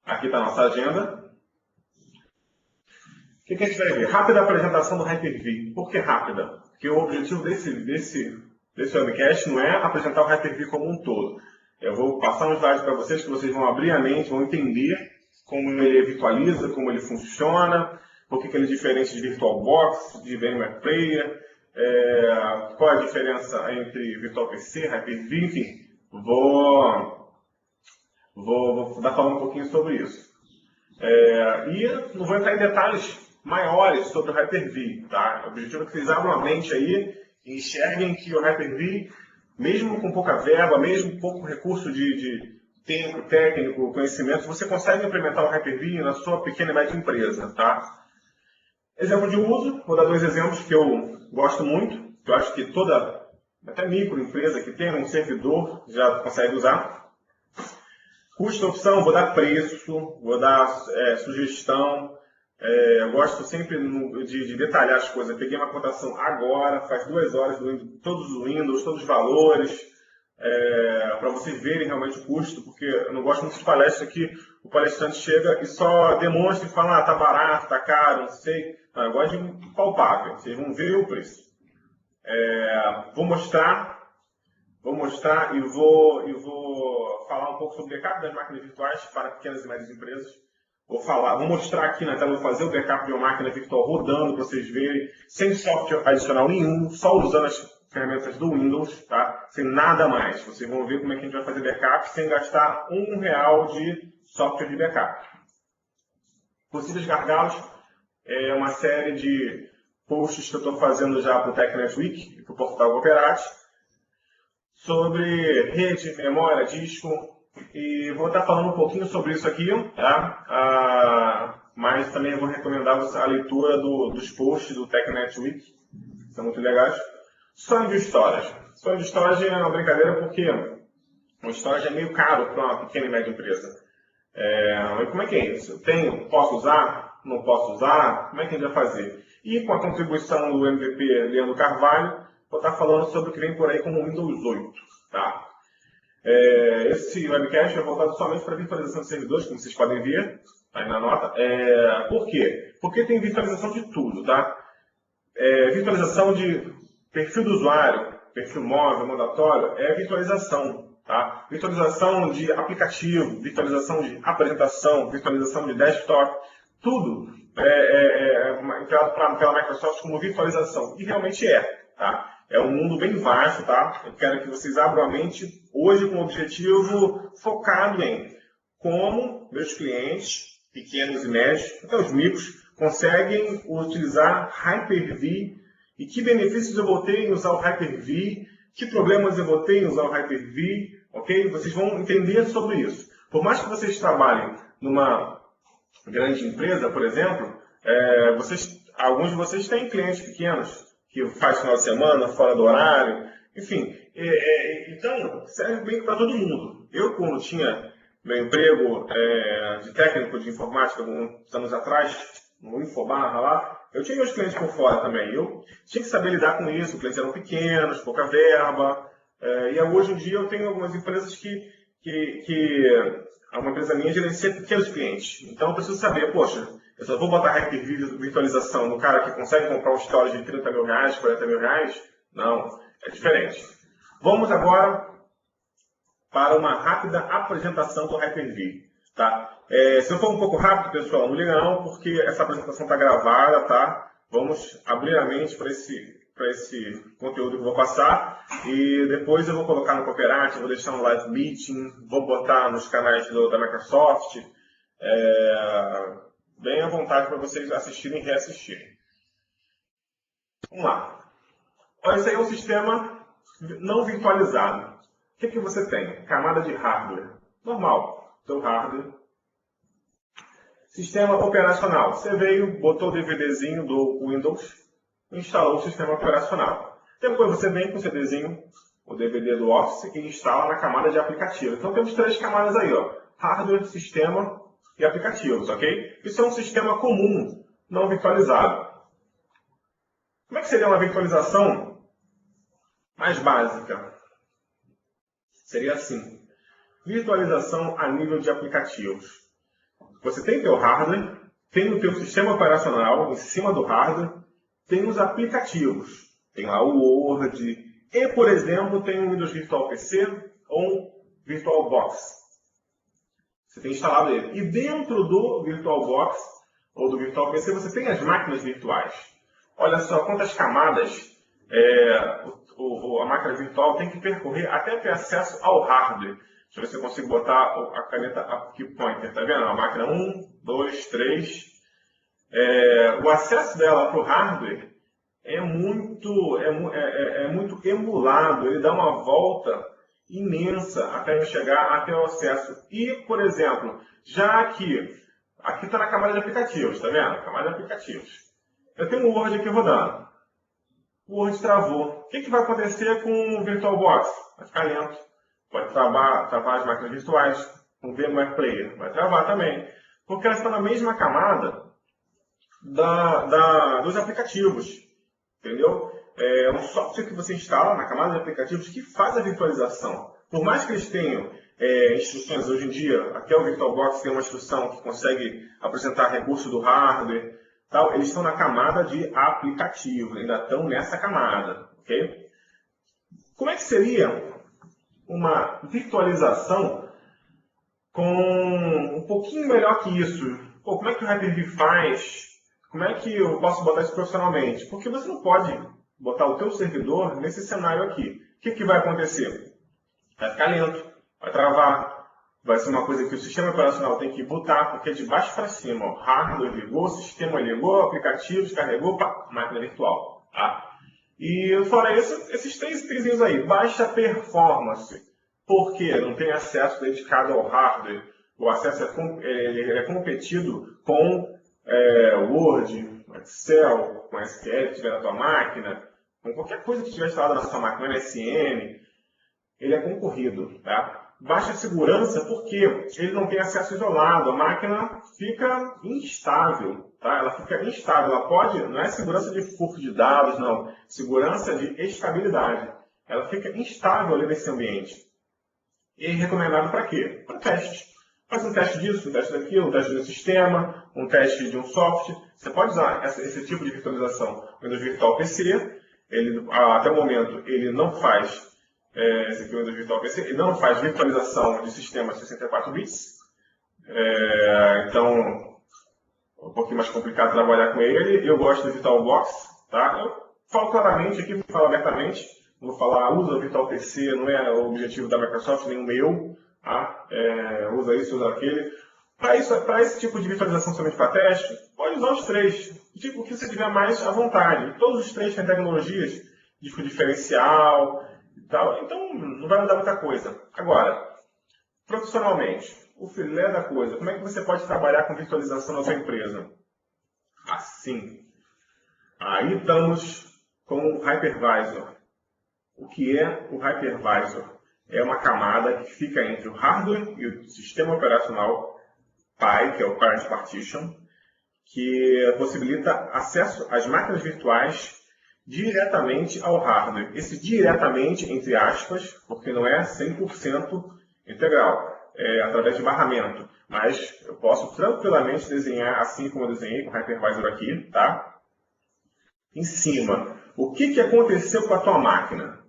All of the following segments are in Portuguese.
Aqui está a nossa agenda. O que a gente vai ver? Rápida apresentação do Hyper-V. Por que rápida? Porque o objetivo desse webcast não é apresentar o Hyper-V como um todo. Eu vou passar um slide para vocês que vocês vão abrir a mente, vão entender como ele virtualiza, como ele funciona, por que ele é diferente de VirtualBox, de VMware Player, qual a diferença entre VirtualPC, Hyper-V, enfim. Vou dar falando um pouquinho sobre isso. E não vou entrar em detalhes maiores sobre o Hyper-V, tá? O objetivo é que vocês abram a mente aí e enxerguem que o Hyper-V, mesmo com pouca verba, mesmo com pouco recurso de tempo, técnico, conhecimento, você consegue implementar o Hyper-V na sua pequena e média empresa, tá? Exemplo de uso, vou dar dois exemplos que eu gosto muito, que eu acho que toda, até microempresa que tem um servidor já consegue usar. Custo, opção, vou dar preço, vou dar sugestão. Eu gosto sempre de detalhar as coisas. Eu peguei uma cotação agora, faz 2 horas, todos os Windows, todos os valores, para vocês verem realmente o custo, porque eu não gosto muito de palestra que o palestrante chega e só demonstra e fala, tá barato, tá caro, não sei. Não, eu gosto de palpável, vocês vão ver o preço. Vou mostrar e vou falar um pouco sobre o backup das máquinas virtuais para pequenas e médias empresas. Vou mostrar aqui na tela, vou fazer o backup de uma máquina virtual rodando para vocês verem, sem software adicional nenhum, só usando as ferramentas do Windows, tá? Sem nada mais. Vocês vão ver como é que a gente vai fazer backup sem gastar R$1 de software de backup. Possíveis gargalos é uma série de posts que eu estou fazendo já para o TechNet Week e para o portal Cooperate, sobre rede, memória, disco, e vou estar falando um pouquinho sobre isso aqui, tá? Mas também vou recomendar a leitura dos posts do TechNet Week, são muito legais. Sonho de storage. Sonho de storage é uma brincadeira porque o storage é meio caro para uma pequena e média empresa. Como é que é isso? Posso usar? Não posso usar? Como é que a gente vai fazer? E com a contribuição do MVP Leandro Carvalho, vou estar falando sobre o que vem por aí como Windows 8. Tá? Esse webcast é voltado somente para virtualização de servidores, como vocês podem ver aí na nota. Por quê? Porque tem virtualização de tudo. Tá? Virtualização de perfil do usuário, perfil móvel, mandatório, é virtualização. Tá? Virtualização de aplicativo, virtualização de apresentação, virtualização de desktop, tudo entrado pela Microsoft como virtualização. E realmente é. Tá? É um mundo bem vasto, tá? Eu quero que vocês abram a mente hoje com um objetivo focado em como meus clientes, pequenos e médios, até os micros, conseguem utilizar Hyper-V e que benefícios eu vou ter em usar o Hyper-V, que problemas eu vou ter em usar o Hyper-V, ok? Vocês vão entender sobre isso. Por mais que vocês trabalhem numa grande empresa, por exemplo, alguns de vocês têm clientes pequenos, que faz final de semana, fora do horário, enfim. Então, serve bem para todo mundo. Eu, quando tinha meu emprego de técnico de informática, uns anos atrás, no Infobarra lá, eu tinha meus clientes por fora também. Eu tinha que saber lidar com isso, os clientes eram pequenos, pouca verba. E hoje em dia eu tenho algumas empresas que uma empresa minha gerencia pequenos clientes. Então eu preciso saber, poxa, eu só vou botar Hyper-V virtualização no cara que consegue comprar um storage de 30 mil reais, 40 mil reais? Não, é diferente. Vamos agora para uma rápida apresentação do Hyper-V. Tá? Se eu for um pouco rápido, pessoal, não liga não, porque essa apresentação está gravada, tá? Vamos abrir a mente para esse conteúdo que eu vou passar e depois eu vou colocar no Cooperate, vou deixar no Live Meeting, vou botar nos canais da Microsoft. Bem à vontade para vocês assistirem e reassistirem. Vamos lá. Olha, esse aí é um sistema não virtualizado. O que você tem? Camada de hardware. Normal. Seu hardware. Sistema operacional. Você veio, botou o DVDzinho do Windows, instalou o sistema operacional. Depois você vem com o CDzinho, o DVD do Office, e instala na camada de aplicativo. Então temos 3 camadas aí, ó. Hardware, sistema e aplicativos, ok? Isso é um sistema comum, não virtualizado. Como é que seria uma virtualização mais básica? Seria assim: virtualização a nível de aplicativos. Você tem o teu hardware, tem o teu sistema operacional em cima do hardware, tem os aplicativos. Tem lá o Word e, por exemplo, tem o Windows Virtual PC ou um VirtualBox. Você tem instalado ele. E dentro do VirtualBox ou do Virtual PC você tem as máquinas virtuais. Olha só quantas camadas a máquina virtual tem que percorrer até ter acesso ao hardware. Deixa eu ver se eu consigo botar a caneta Key Pointer. Tá vendo? A máquina 1, 2, 3. O acesso dela para o hardware é muito emulado. Ele dá uma volta imensa até chegar até o acesso. E, por exemplo, já aqui está na camada de aplicativos, tá vendo? Camada de aplicativos. Eu tenho um Word aqui rodando. O Word travou. O que vai acontecer com o VirtualBox? Vai ficar lento. Pode travar as máquinas virtuais. Com o VMware Player vai travar também. Porque elas estão na mesma camada dos aplicativos. Entendeu? É um software que você instala na camada de aplicativos que faz a virtualização. Por mais que eles tenham instruções hoje em dia, até o VirtualBox tem uma instrução que consegue apresentar recurso do hardware, tal, eles estão na camada de aplicativo, ainda estão nessa camada. Okay? Como é que seria uma virtualização com um pouquinho melhor que isso? Pô, como é que o Hyper-V faz? Como é que eu posso botar isso profissionalmente? Porque você não pode botar o teu servidor nesse cenário aqui. O que vai acontecer? Vai ficar lento, vai travar, vai ser uma coisa que o sistema operacional tem que botar, porque é de baixo para cima. O hardware ligou, o sistema ligou, o aplicativo descarregou, pá, máquina virtual. Tá? E fora isso, esses três itens aí. Baixa performance, porque não tem acesso dedicado ao hardware. O acesso é competido com Word, Excel, com SQL que tiver na tua máquina, com qualquer coisa que tiver instalada na sua máquina, MSN, ele é concorrido. Tá? Baixa segurança porque ele não tem acesso isolado, a máquina fica instável. Tá? Ela fica instável, não é segurança de furto de dados, não. Segurança de estabilidade. Ela fica instável ali nesse ambiente. E é recomendado para quê? Para teste. Faz um teste disso, um teste daquilo, um teste do sistema, um teste de um software. Você pode usar esse tipo de virtualização no Windows Virtual PC. Até o momento, ele não faz, esse aqui é o Windows Virtual PC, ele não faz virtualização de sistemas 64 bits. Então, é um pouquinho mais complicado trabalhar com ele. Eu gosto do VirtualBox. Tá? Eu falo claramente aqui, falo abertamente. Não vou falar, usa o Virtual PC, não é o objetivo da Microsoft, nem o meu. Tá? Usa isso, usa aquele. Para esse tipo de virtualização somente para teste, pode usar os três. O que você tiver mais à vontade. Todos os três têm tecnologias, disco diferencial e tal. Então, não vai mudar muita coisa. Agora, profissionalmente, o filé da coisa. Como é que você pode trabalhar com virtualização na sua empresa? Assim. Aí estamos com o Hypervisor. O que é o Hypervisor? É uma camada que fica entre o hardware e o sistema operacional PI, que é o Parent Partition, que possibilita acesso às máquinas virtuais diretamente ao hardware. Esse diretamente, entre aspas, porque não é 100% integral, é através de barramento. Mas eu posso tranquilamente desenhar assim como eu desenhei com o Hypervisor aqui, tá? Em cima. O que aconteceu com a tua máquina?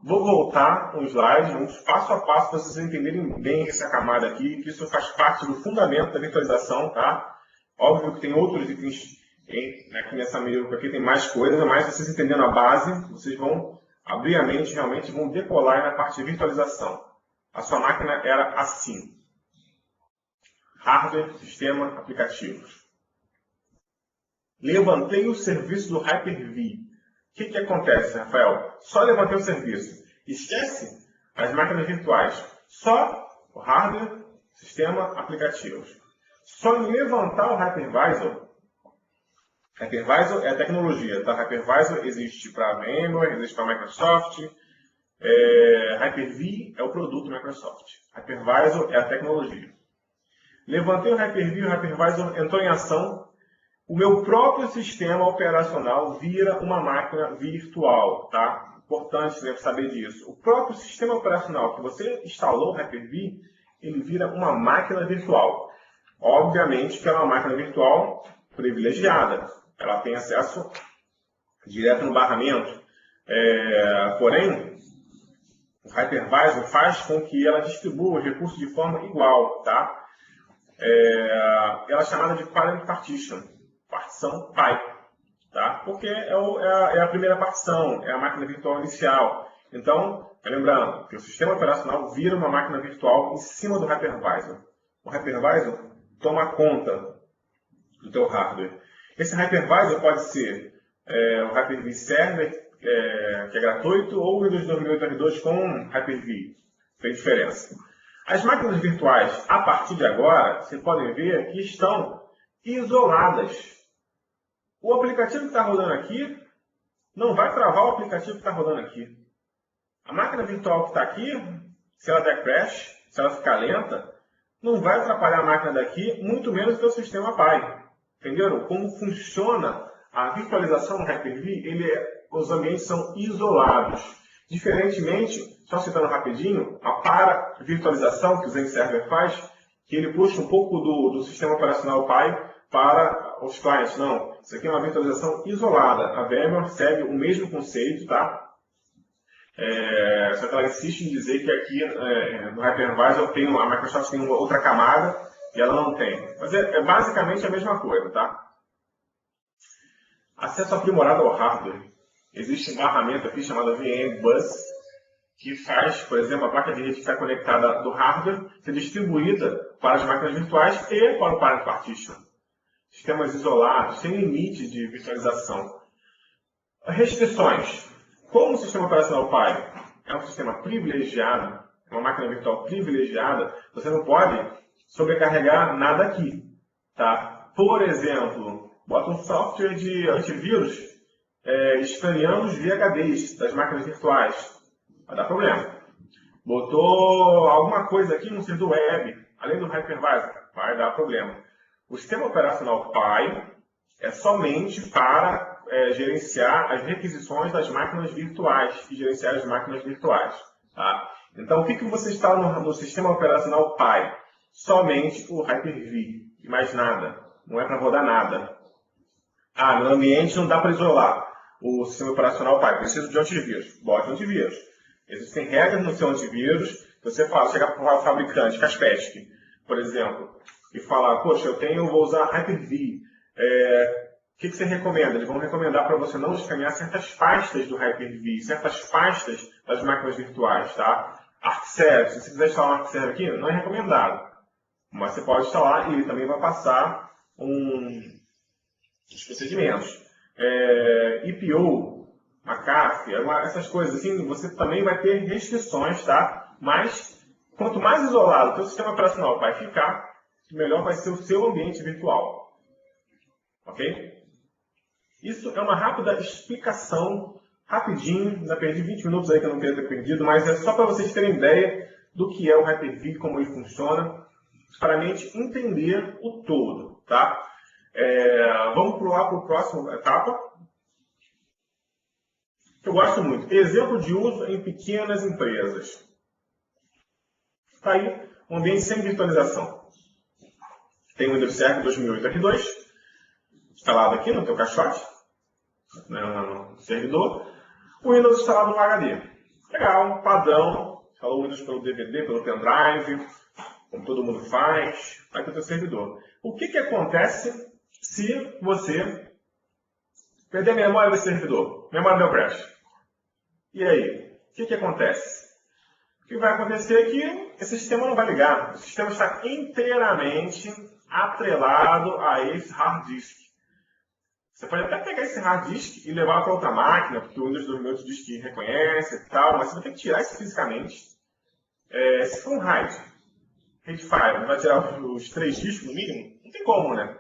Vou voltar um slide, um passo a passo, para vocês entenderem bem essa camada aqui, que isso faz parte do fundamento da virtualização, tá? Óbvio que tem outros itens aqui nessa menu, aqui tem mais coisas, mas vocês entendendo a base, vocês vão abrir a mente, realmente vão decolar na parte de virtualização. A sua máquina era assim. Hardware, sistema, aplicativos. Levantei o serviço do Hyper-V. O que acontece, Rafael? Só levantei o serviço. Esquece as máquinas virtuais. Só o hardware, sistema, aplicativos. Só em levantar o Hypervisor. Hypervisor é a tecnologia. Tá? Hypervisor existe para VMware, existe para Microsoft. Hyper-V é o produto Microsoft. Hypervisor é a tecnologia. Levantei o Hyper-V, o Hypervisor entrou em ação. O meu próprio sistema operacional vira uma máquina virtual, tá? Importante saber disso. O próprio sistema operacional que você instalou o Hyper-V, ele vira uma máquina virtual. Obviamente que ela é uma máquina virtual privilegiada. Ela tem acesso direto no barramento. Porém, o hypervisor faz com que ela distribua os recursos de forma igual. Tá? Ela é chamada de parent partition, partição pai. Tá? Porque é a primeira partição, é a máquina virtual inicial. Então, lembrando que o sistema operacional vira uma máquina virtual em cima do hypervisor. O hypervisor toma conta do teu hardware. Esse hypervisor pode ser o Hyper-V Server, que é gratuito, ou o Windows 2008 R2 com Hyper-V. Tem diferença. As máquinas virtuais, a partir de agora, vocês podem ver que estão isoladas. O aplicativo que está rodando aqui não vai travar o aplicativo que está rodando aqui. A máquina virtual que está aqui, se ela der crash, se ela ficar lenta, não vai atrapalhar a máquina daqui, muito menos que o sistema pai. Entenderam? Como funciona a virtualização no Hyper-V? Os ambientes são isolados. Diferentemente, só citando rapidinho, a para-virtualização que o Zen Server faz, que ele puxa um pouco do sistema operacional pai para os clientes. Não, isso aqui é uma virtualização isolada. A VMware segue o mesmo conceito, tá? Só que ela insiste em dizer que aqui no Hypervisor a Microsoft tem uma outra camada e ela não tem. Mas é basicamente a mesma coisa, tá? Acesso aprimorado ao hardware. Existe um barramento aqui chamado VM Bus, que faz, por exemplo, a placa de rede que está conectada do hardware ser distribuída para as máquinas virtuais e para o parent partition. Sistemas isolados, sem limite de virtualização. Restrições. Como o sistema operacional pai é um sistema privilegiado, é uma máquina virtual privilegiada, você não pode sobrecarregar nada aqui. Tá? Por exemplo, bota um software de antivírus escaneando os VHDs das máquinas virtuais. Vai dar problema. Botou alguma coisa aqui no servidor web, além do hypervisor, vai dar problema. O sistema operacional pai é somente para gerenciar as requisições das máquinas virtuais e gerenciar as máquinas virtuais. Tá? Então, o que você instala no sistema operacional pai? Somente o Hyper-V e mais nada. Não é para rodar nada. No ambiente não dá para isolar o sistema operacional pai. Preciso de antivírus. Bote antivírus. Existem regras no seu antivírus. Você chegar para o fabricante, Kaspersky, por exemplo, e falar, poxa, vou usar Hyper-V. O que você recomenda? Eles vão recomendar para você não escanear certas pastas do Hyper-V, certas pastas das máquinas virtuais, tá? ArcServe, se você quiser instalar um ArcServe aqui, não é recomendado. Mas você pode instalar e ele também vai passar os procedimentos. EPO, McAfee, essas coisas assim, você também vai ter restrições, tá? Mas, quanto mais isolado o seu sistema operacional vai ficar, melhor vai ser o seu ambiente virtual. Ok? Isso é uma rápida explicação, rapidinho, ainda perdi 20 minutos aí que eu não queria ter perdido, mas é só para vocês terem ideia do que é o Hyper-V, como ele funciona, para a gente entender o todo, tá? Vamos pular para a próxima etapa, que eu gosto muito. Exemplo de uso em pequenas empresas. Está aí, um ambiente sem virtualização. Tem o Windows Server 2008 R2, instalado aqui no teu caixote, no servidor. O Windows instalado no HD. Legal, padrão. Instalou o Windows pelo DVD, pelo pendrive, como todo mundo faz. Está aqui no teu servidor. O que acontece se você perder a memória desse servidor? Memória deu crash. E aí? O que acontece? O que vai acontecer é que esse sistema não vai ligar. O sistema está inteiramente atrelado a esse hard disk. Você pode até pegar esse hard disk e levar para outra máquina, porque o Windows 2008 diz que reconhece e tal, mas você vai ter que tirar isso fisicamente. Se for um RAID 5, vai tirar os 3 discos no mínimo? Não tem como, né?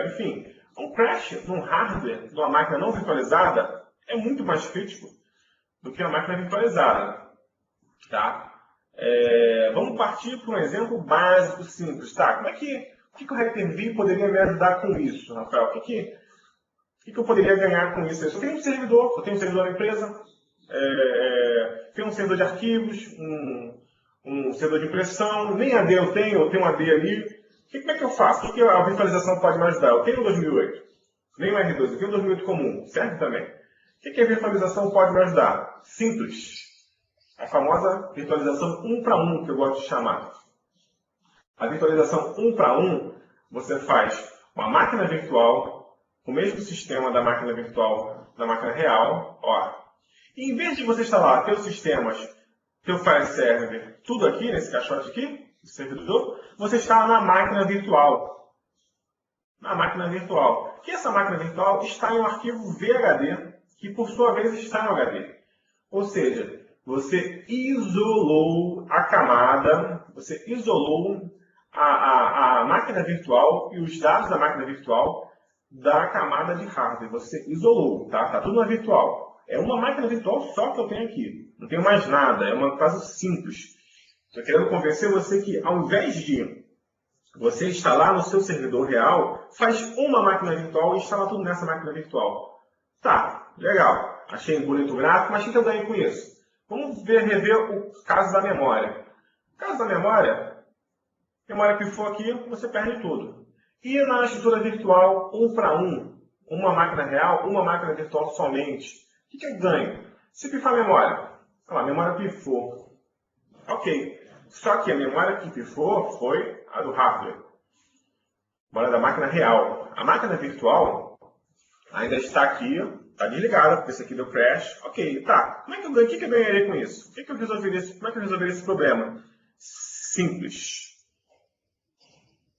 Enfim, um crash num hardware, numa máquina não virtualizada, é muito mais crítico do que uma máquina virtualizada. Tá? Vamos partir para um exemplo básico, simples. Tá? Como é que o Hyper-V poderia me ajudar com isso, Rafael? O que eu poderia ganhar com isso? Eu tenho um servidor, na empresa, tenho um servidor de arquivos, um servidor de impressão, nem AD eu tenho um AD ali, Como é que eu faço? O que a virtualização pode me ajudar? Eu tenho o 2008, nem o R2, eu tenho o 2008 comum, serve também. O que a virtualização pode me ajudar? Simples. A famosa virtualização 1 para 1, que eu gosto de chamar. A virtualização 1 para 1, você faz uma máquina virtual, o mesmo sistema da máquina virtual da máquina real. Ó. E em vez de você instalar teus sistemas, teu file server, tudo aqui, nesse caixote aqui, do servidor, você instala na máquina virtual. Na máquina virtual. Que essa máquina virtual está em um arquivo VHD, que por sua vez está no HD. Ou seja, você isolou a camada, você isolou a máquina virtual e os dados da máquina virtual da camada de hardware. Você isolou, tá? Tá tudo na virtual. É uma máquina virtual só que eu tenho aqui. Não tenho mais nada. É uma coisa simples. Estou querendo convencer você que, ao invés de você instalar no seu servidor real, faz uma máquina virtual e instala tudo nessa máquina virtual. Tá, legal. Achei bonito o gráfico, mas o que eu ganhei com isso? Vamos rever o caso da memória. No caso da memória pifou aqui, você perde tudo. E na estrutura virtual, 1 para 1, uma máquina real, uma máquina virtual somente, o que eu ganho? Se pifar a memória, a memória pifou. Ok, só que a memória que pifou foi a do hardware. Memória da máquina real. A máquina virtual ainda está aqui, está desligada, porque isso aqui deu crash. Ok, tá. Como é que eu ganho? O que eu ganharei com isso? Como é que eu resolveria esse problema? Simples.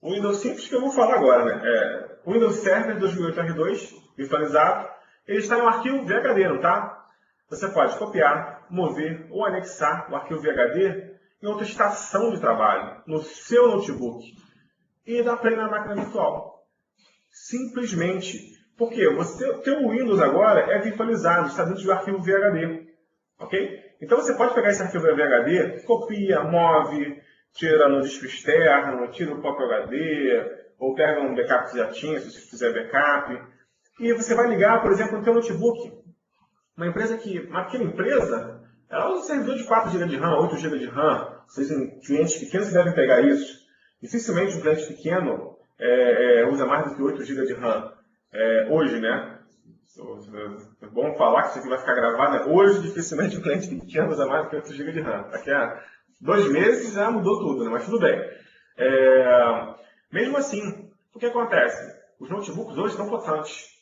O Windows simples que eu vou falar agora, né? O Windows Server 2008 R2, virtualizado, ele está em um arquivo VHD, não tá? Você pode copiar, mover ou anexar o arquivo VHD em outra estação de trabalho, no seu notebook, e dar play na máquina virtual. Simplesmente. Porque o teu Windows agora é virtualizado, está dentro do arquivo VHD. Ok? Então você pode pegar esse arquivo VHD, copia, move, tira no disco externo, tira o próprio HD, ou pega um backup que já tinha, se você fizer backup. E você vai ligar, por exemplo, no teu notebook. Uma pequena empresa, ela usa um servidor de 4 GB de RAM, 8 GB de RAM. Vocês, clientes pequenos, devem pegar isso. Dificilmente um cliente pequeno usa mais do que 8 GB de RAM. Hoje, né? É bom falar que isso aqui vai ficar gravado. Né? Hoje, dificilmente um cliente pequeno usa mais do que 8 GB de RAM. Daqui a 2 meses já mudou tudo, né? Mas tudo bem. Mesmo assim, o que acontece? Os notebooks hoje estão potentes.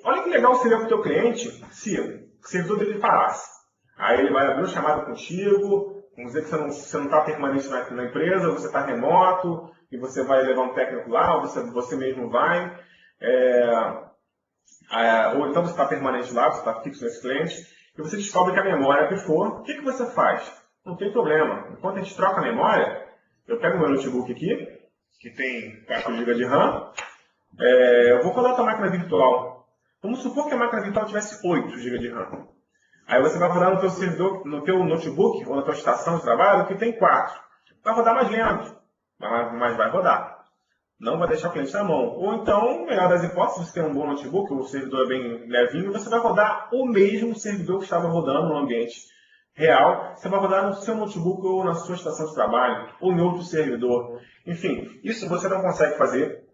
Olha que legal seria para o teu cliente se o servidor dele parasse. Aí ele vai abrir uma chamada contigo, vamos dizer que você não está permanente na empresa, você está remoto, e você vai levar um técnico lá, ou você mesmo vai. Ou então você está permanente lá, você está fixo nesse cliente, e você descobre que a memória pifou. O que você faz? Não tem problema. Enquanto a gente troca a memória, eu pego o meu notebook aqui, que tem 4 GB de RAM, eu vou rodar a tua máquina virtual. Vamos supor que a máquina virtual tivesse 8 GB de RAM. Aí você vai rodar no teu servidor, no teu notebook, ou na tua estação de trabalho, que tem 4. Vai rodar mais lento, mas vai rodar. Não vai deixar o cliente na mão. Ou então, melhor das hipóteses, você tem um bom notebook, o servidor é bem levinho, você vai rodar o mesmo servidor que estava rodando no ambiente real, você vai rodar no seu notebook ou na sua estação de trabalho, ou em outro servidor. Enfim, isso você não consegue fazer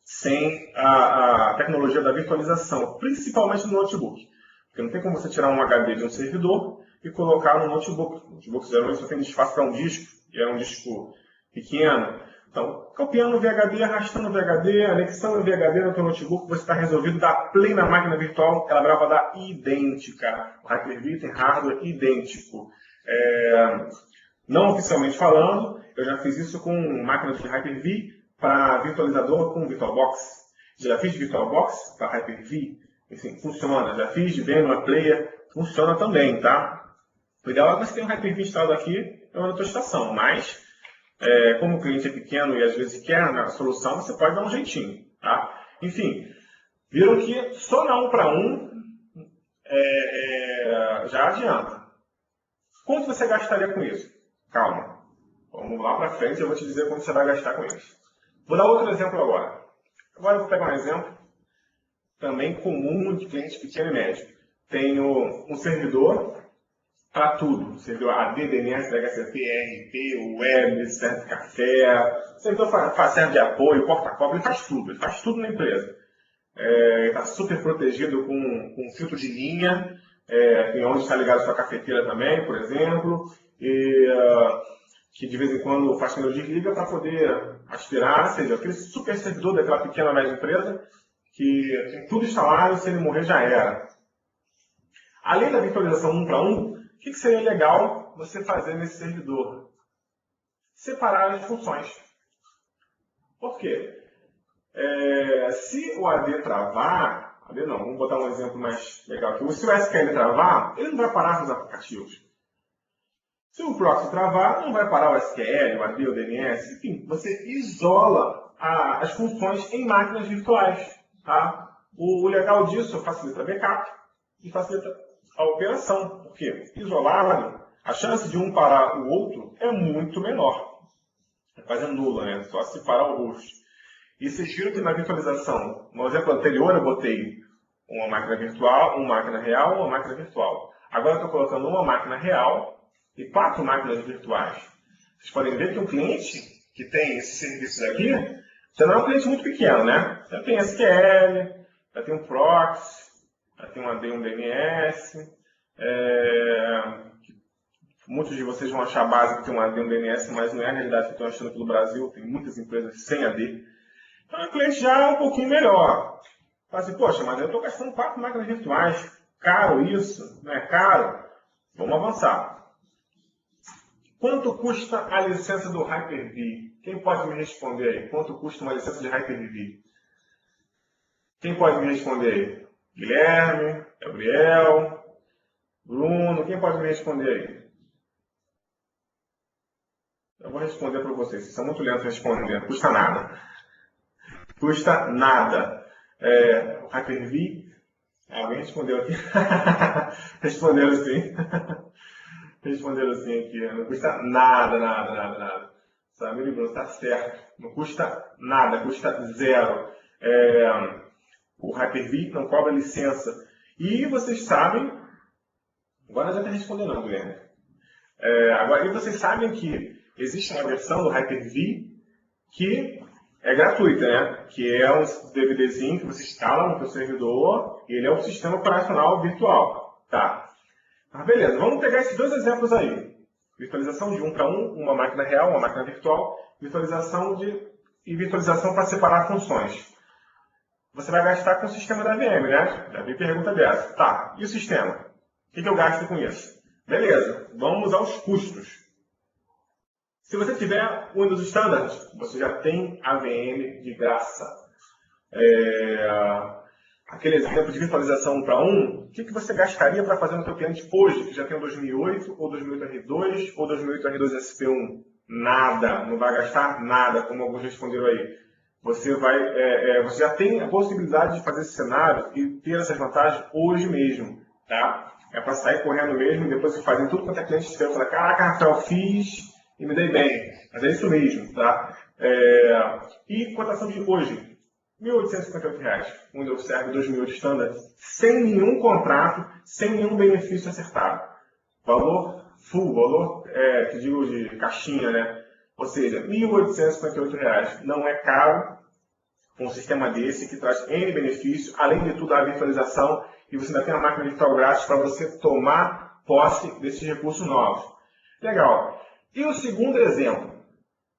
sem a tecnologia da virtualização, principalmente no notebook. Porque não tem como você tirar um HD de um servidor e colocar no notebook. O notebook geralmente só tem espaço para um disco, e é um disco pequeno. Então, copiando o VHD, arrastando o VHD, anexando o VHD no teu notebook, você está resolvido, dá play na máquina virtual, ela vai rodar idêntica. O Hyper-V tem hardware idêntico. Não oficialmente falando, eu já fiz isso com máquinas de Hyper-V para virtualizador com VirtualBox. Já fiz de VirtualBox para Hyper-V, enfim, funciona. Já fiz de VMware Player, funciona também, tá? O ideal é que você tenha um Hyper-V instalado aqui na tua estação, mas como o cliente é pequeno e às vezes quer a solução, você pode dar um jeitinho, tá? Enfim, viram que só na 1 para 1 já adianta. Quanto você gastaria com isso? Calma, vamos lá para frente, eu vou te dizer quanto você vai gastar com isso. Vou dar outro exemplo agora. Agora eu vou pegar um exemplo também comum de cliente pequeno e médio. Tenho um servidor para tudo. Servidor AD, DNS, DHCP, RP, web, serve de café, servidor serve de apoio, porta-copa, ele faz tudo na empresa. Está super protegido com filtro de linha, tem onde está ligado a sua cafeteira também, por exemplo, e que de vez em quando faz quando desliga para poder aspirar, ou seja, aquele super servidor daquela pequena média empresa que tem tudo instalado, se ele morrer já era. Além da virtualização 1 para 1, o que seria legal você fazer nesse servidor? Separar as funções. Por quê? Se o AD travar, AD não, vamos botar um exemplo mais legal aqui. Se o SQL travar, ele não vai parar os aplicativos. Se o proxy travar, não vai parar o SQL, o AD, o DNS, enfim, você isola as funções em máquinas virtuais. Tá? O legal disso facilita backup e facilita a operação, porque isolado, a chance de um parar o outro é muito menor. É quase nula, né? Só se parar o host. E vocês viram que na virtualização, no exemplo anterior, eu botei uma máquina virtual, uma máquina real, uma máquina virtual. Agora eu estou colocando uma máquina real e 4 máquinas virtuais. Vocês podem ver que o cliente que tem esses serviços aqui, já não é um cliente muito pequeno, né? Já tem SQL, já tem um proxy, já tem um AD, um DNS. Muitos de vocês vão achar básico ter um AD, um DNS, mas não é a realidade que estão achando pelo Brasil. Tem muitas empresas sem AD. Então o cliente já é um pouquinho melhor. Fala assim, poxa, mas eu estou gastando 4 máquinas virtuais. Caro isso? Não é caro? Vamos avançar. Quanto custa a licença do Hyper-V? Quem pode me responder aí? Quanto custa uma licença de Hyper-V? Quem pode me responder aí? Guilherme, Gabriel, Bruno, quem pode me responder aí? Eu vou responder para vocês, vocês são muito lentos respondendo. Custa nada. Custa nada. O Hyper-V, alguém respondeu aqui? Responderam sim. Responderam sim aqui. Não custa nada. Samir e Bruno, está certo. Não custa nada, custa zero. O Hyper-V não cobra licença. E vocês sabem, agora já está respondendo não, Guilherme. E vocês sabem que existe uma versão do Hyper-V que é gratuita, né? Que é um DVDzinho que você instala no seu servidor e ele é um sistema operacional virtual. Tá? Mas beleza, vamos pegar esses dois exemplos aí. Virtualização de 1 para 1, uma máquina real, uma máquina virtual. Virtualização para separar funções. Você vai gastar com o sistema da VM, né? Já vi pergunta dessa. Tá, e o sistema? O que eu gasto com isso? Beleza, vamos aos custos. Se você tiver o Windows Standard, você já tem a VM de graça. Aquele exemplo de virtualização 1 para 1, o que você gastaria para fazer no seu cliente hoje, que já tem o 2008, ou 2008 R2, ou 2008 R2 SP1? Nada, não vai gastar nada, como alguns responderam aí. Você já tem a possibilidade de fazer esse cenário e ter essas vantagens hoje mesmo. Tá? É para sair correndo mesmo e depois você fazer tudo quanto é cliente seu. Falar, caraca, Rafael, fiz e me dei bem. Mas é isso mesmo. Tá? E cotação de hoje. R$ 1.858, Windows Server 2008 Standard, sem nenhum contrato, sem nenhum benefício acertado. Valor full, valor que digo de caixinha, né? Ou seja, R$ 1.858 não é caro um sistema desse que traz N benefícios, além de tudo a virtualização, e você ainda tem uma máquina virtual grátis para você tomar posse desses recursos novos. Legal. E o segundo exemplo?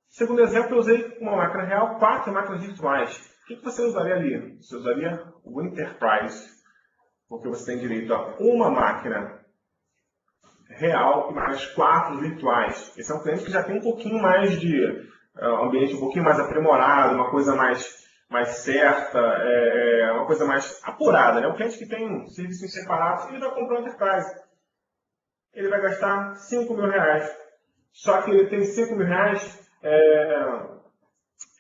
Segundo exemplo, eu usei uma máquina real, 4 máquinas virtuais. O que você usaria ali? Você usaria o Enterprise, porque você tem direito a uma máquina real e mais 4 virtuais. Esse é um cliente que já tem um pouquinho mais de ambiente um pouquinho mais aprimorado, uma coisa mais certa, uma coisa mais apurada. Né? Um cliente que tem um serviço separado, ele vai comprar um Enterprise. Ele vai gastar R$5.000. Só que ele tem R$5.000,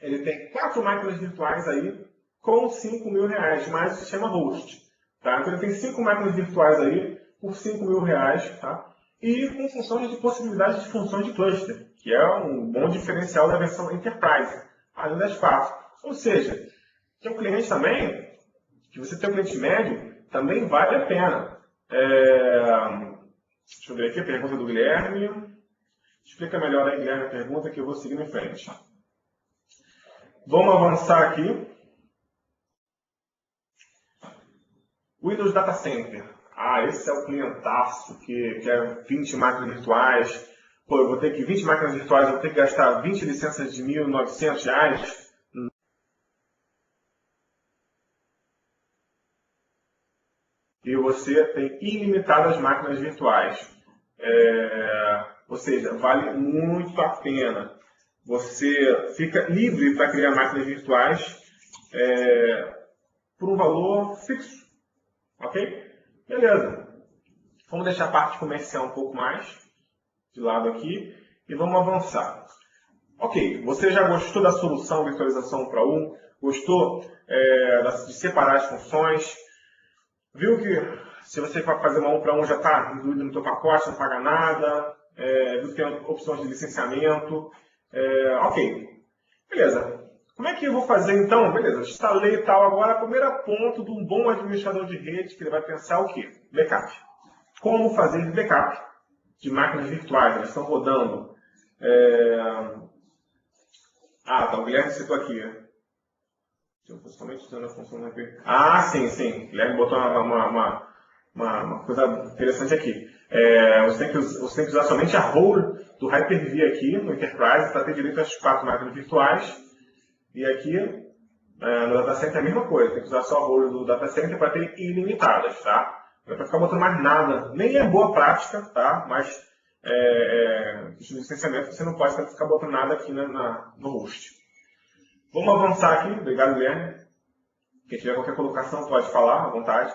ele tem 4 máquinas virtuais aí com R$5.000, mais o sistema host. Tá? Então ele tem 5 máquinas virtuais aí por R$5.000, tá? E com funções de possibilidade de funções de cluster, que é um bom diferencial da versão Enterprise, além das 4. Ou seja, que o cliente também, que você tem um cliente médio, também vale a pena. Deixa eu ver aqui a pergunta do Guilherme. Explica melhor aí, Guilherme, a pergunta que eu vou seguir em frente. Vamos avançar aqui. Windows Data Center. Esse é o clientaço que quer 20 máquinas virtuais. Pô, eu vou ter que 20 máquinas virtuais, eu vou ter que gastar 20 licenças de R$ 1.900. E você tem ilimitadas máquinas virtuais. Ou seja, vale muito a pena. Você fica livre para criar máquinas virtuais por um valor fixo. Ok? Beleza. Vamos deixar a parte comercial um pouco mais de lado aqui e vamos avançar. Ok, você já gostou da solução virtualização para um? Gostou de separar as funções? Viu que se você for fazer uma 1 para 1 já está incluído no teu pacote, não paga nada? Viu que tem opções de licenciamento? Ok, beleza. Como é que eu vou fazer então? Beleza, instalei e tal. Agora, o primeiro ponto de um bom administrador de rede, que ele vai pensar o quê? Backup. Como fazer backup de máquinas virtuais? Elas estão rodando. O Guilherme citou aqui. Eu somente usando a função do Hyper-V. Sim. O Guilherme botou uma coisa interessante aqui. Você tem que usar somente a role do Hyper-V aqui no Enterprise para ter direito às 4 máquinas virtuais. E aqui no Data Center é a mesma coisa. Tem que usar só a role do Data Center para ter ilimitadas, tá? Não é para ficar botando mais nada. Nem é boa prática, tá? Mas de licenciamento você não pode ficar botando nada aqui no host. Vamos avançar aqui. Obrigado, Guilherme. Quem tiver qualquer colocação pode falar à vontade.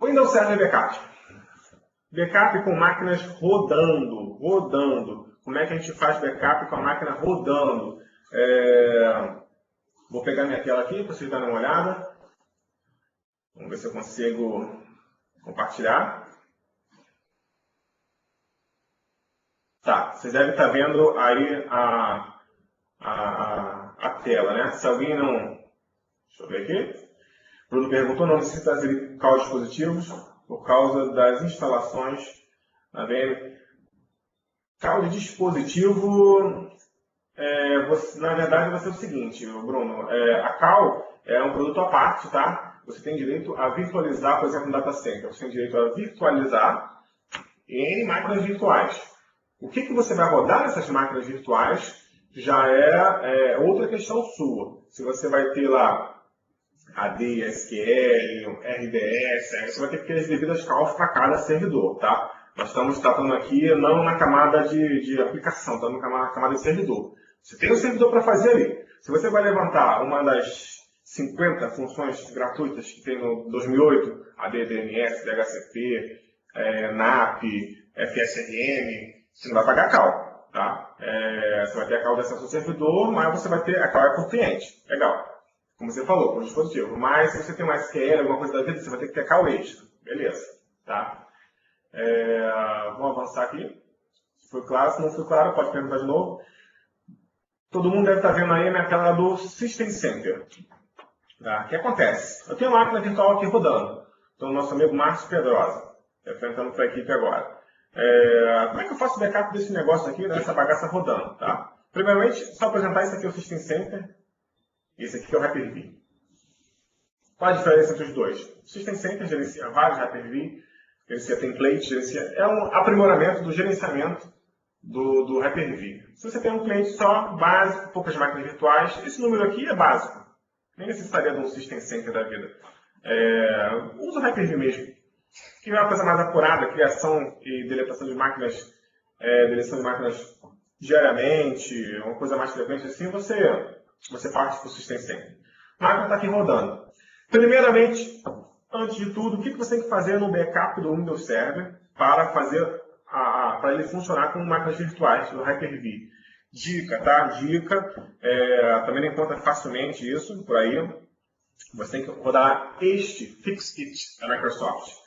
Windows Server Backup. Backup com máquinas rodando. Como é que a gente faz backup com a máquina rodando? Vou pegar minha tela aqui para vocês darem uma olhada. Vamos ver se eu consigo compartilhar. Tá, vocês devem estar vendo aí a tela, né? Se alguém não... Deixa eu ver aqui. Bruno perguntou, não necessita desligar os dispositivos por causa das instalações na VM. Cloud de dispositivo, na verdade vai ser o seguinte, Bruno, a Cal é um produto à parte, tá? Você tem direito a virtualizar, por exemplo, no Data Center. Você tem direito a virtualizar em máquinas virtuais. O que você vai rodar nessas máquinas virtuais já é outra questão sua. Se você vai ter lá AD, SQL, RDS, aí você vai ter que ter as devidas calls para cada servidor, tá? Nós estamos tratando aqui não na camada de aplicação, estamos na camada de servidor. Você tem um servidor para fazer ali. Se você vai levantar uma das 50 funções gratuitas que tem no 2008, AD, DNS, DHCP, NAP, FSRM, você não vai pagar cal, tá? Você vai ter a cal de acesso ao servidor, mas você vai ter a cal por cliente. Legal. Como você falou, por dispositivo. Mas se você tem uma SQL, alguma coisa da vida, você vai ter que ter cal extra. Beleza. Tá? Vamos avançar aqui. Se foi claro, se não foi claro, pode perguntar de novo. Todo mundo deve estar vendo aí a minha tela do System Center. Tá? O que acontece? Eu tenho uma máquina virtual aqui rodando. Então, o nosso amigo Márcio Pedrosa. Enfrentando para a equipe agora. Como é que eu faço backup desse negócio aqui, dessa bagaça rodando? Tá? Primeiramente, só apresentar isso aqui é o System Center. Esse aqui é o Hyper-V. Qual a diferença entre os dois? O System Center gerencia vários Hyper-V, gerencia template, é um aprimoramento do gerenciamento do Hyper-V. Se você tem um cliente só, básico, poucas máquinas virtuais, esse número aqui é básico. Nem necessitaria de um System Center da vida. Usa o Hyper-V mesmo. Que é uma coisa mais apurada, criação e deletação de máquinas, deleção de máquinas diariamente, uma coisa mais frequente assim, você parte para o System Center. A máquina está aqui rodando. Primeiramente, antes de tudo, o que você tem que fazer no backup do Windows Server para para ele funcionar com máquinas virtuais do Hyper-V? Dica, tá? Dica. Também não encontra facilmente isso por aí. Você tem que rodar este Fixit da Microsoft.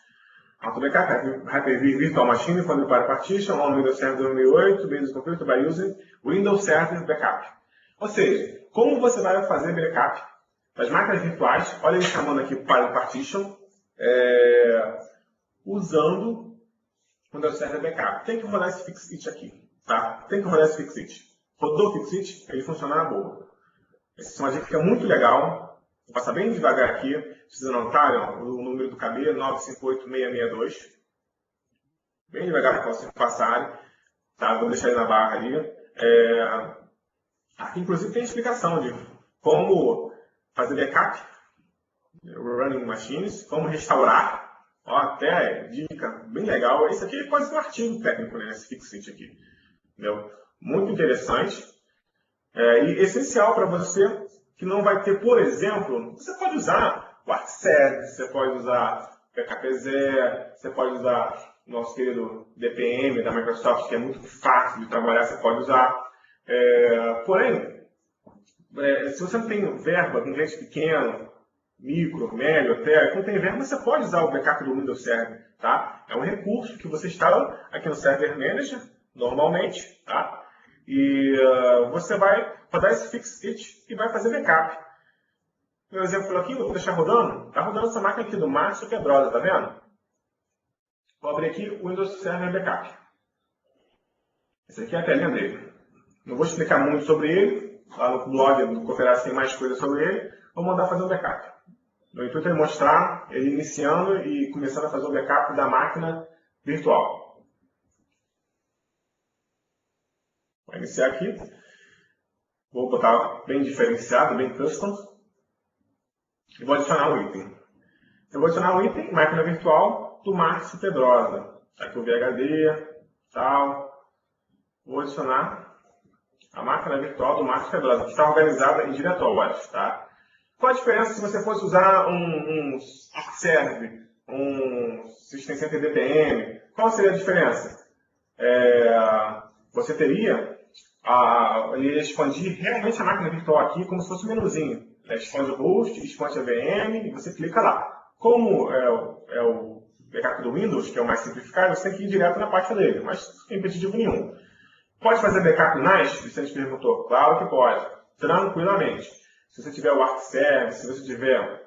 Auto Backup, Hyper-V Virtual Machine, Family Partition, on Windows Server 2008, Basic Computer by Using Windows Server Backup. Ou seja, como você vai fazer backup das máquinas virtuais, olha ele chamando aqui File Partition, usando Windows Server Backup. Tem que rodar esse Fixit aqui, tá? Tem que rodar esse Fixit. Rodou o Fixit, ele funciona na boa. Essa é uma dica muito legal. Vou passar bem devagar aqui. Vocês anotarem o número do KB, 958-662. Bem devagar para vocês passarem. Tá? Vou deixar ele na barra ali. Aqui, inclusive, tem explicação de como fazer backup, running machines, como restaurar. Ó, até dica bem legal. Esse aqui é quase um artigo técnico, né, esse Fixit aqui. Entendeu? Muito interessante. E essencial para você que não vai ter, por exemplo, você pode usar o ArcService, você pode usar o PKPZ, você pode usar o nosso querido DPM da Microsoft, que é muito fácil de trabalhar, você pode usar. Porém, se você não tem verba com cliente pequeno, micro, médio até, não tem verba, você pode usar o backup do Windows Server. Tá? É um recurso que você instala aqui no Server Manager, normalmente, tá? E você vai rodar esse Fixit e vai fazer backup. Meu exemplo aqui, vou deixar rodando. Está rodando essa máquina aqui do Márcio Pedrosa, tá vendo? Vou abrir aqui o Windows Server Backup. Esse aqui é a telinha dele. Não vou explicar muito sobre ele. Lá no blog do Cooperar tem mais coisas sobre ele. Vou mandar fazer um backup. O intuito é mostrar ele iniciando e começando a fazer o backup da máquina virtual. Vou iniciar aqui. Vou botar bem diferenciado, bem custom. E vou adicionar um item. Eu vou adicionar um item, máquina virtual, do Márcio Pedrosa. Aqui o VHD, tal. Vou adicionar a máquina virtual do Márcio Pedrosa, que está organizada em diretórios, tá? Qual a diferença se você fosse usar um ArcServe, um System Center DPM? Qual seria a diferença? Você teria ele expandir realmente a máquina virtual aqui como se fosse um menuzinho. Expande o host, expande a VM e você clica lá. Como é o backup do Windows, que é o mais simplificado, você tem que ir direto na pasta dele, mas não tem impeditivo nenhum. Pode fazer backup NICE? Você nos perguntou. Claro que pode, tranquilamente. Se você tiver o ArcService, se você tiver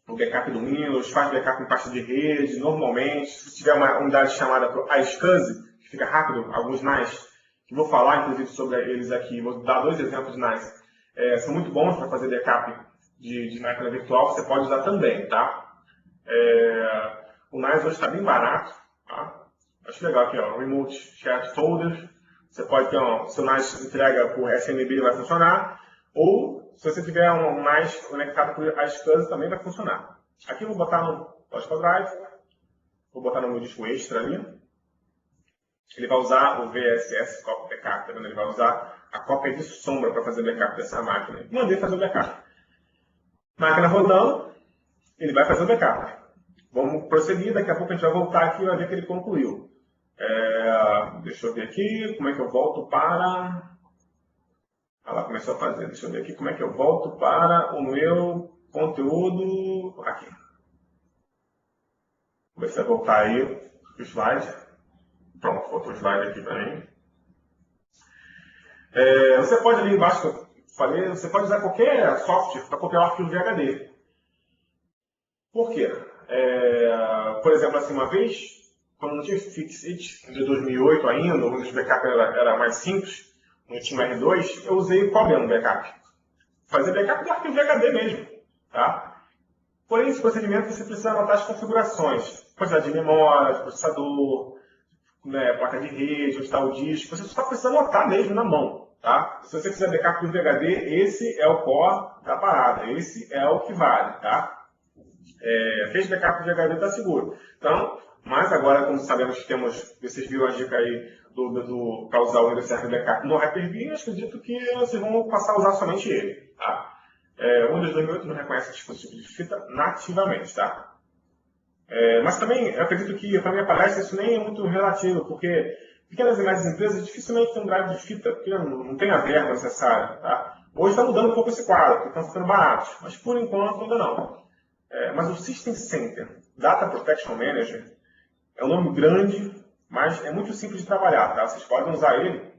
o backup do Windows, faz backup em pasta de rede, normalmente. Se você tiver uma unidade chamada iSCSI, que fica rápido, alguns NICE, que vou falar inclusive sobre eles aqui, vou dar 2 exemplos de NICE. São muito bons para fazer backup de máquina virtual, você pode usar também, tá? O NICE hoje está bem barato, tá? Acho legal aqui, ó, Remote Shared Folders. Você pode ter se o NICE entrega por SMB, vai funcionar. Ou, se você tiver um NICE conectado por iSCSI, também vai funcionar. Aqui eu vou botar no Logical Drive, vou botar no meu disco extra ali. Ele vai usar o VSS Copy Backup, tá vendo? Ele vai usar a cópia de sombra para fazer backup dessa máquina. Mandei fazer o backup. Máquina rodando, ele vai fazer o backup. Vamos prosseguir, daqui a pouco a gente vai voltar aqui e vai ver que ele concluiu. Deixa eu ver aqui, como é que eu volto para... Ela começou a fazer, deixa eu ver aqui como é que eu volto para o meu conteúdo aqui. Vou ver se vai voltar aí o slide. Pronto, voltou o slide aqui para mim. Você pode ali embaixo, que eu falei, você pode usar qualquer software para copiar o arquivo de HD. Por quê? Por exemplo, assim, uma vez, quando não tinha Fixit, de 2008 ainda, onde os backup era mais simples, no time R2, eu usei o Cobham Backup. Fazer backup do arquivo de HD mesmo. Tá? Porém, esse procedimento você precisa anotar as configurações. Quantidade de memória, de processador, placa de rede, onde está o disco. Você só precisa anotar mesmo na mão. Tá? Se você quiser backup do VHD, esse é o core da parada. Esse é o que vale. Tá? Fez backup do VHD, está seguro. Então, mas agora, como sabemos que temos, vocês viram a dica aí para usar o Windows Server Backup no Hyper-V, eu acredito que vocês vão passar a usar somente ele. Tá? O Windows 2008 não reconhece dispositivo de fita nativamente. Tá? Mas também, eu acredito que, para minha palestra, isso nem é muito relativo, porque pequenas e médias empresas dificilmente têm um drive de fita, porque não tem a verba necessária. Tá? Hoje está mudando um pouco esse quadro, porque estão ficando baratos, mas por enquanto ainda não. Mas o System Center Data Protection Manager é um nome grande, mas é muito simples de trabalhar, tá? Vocês podem usar ele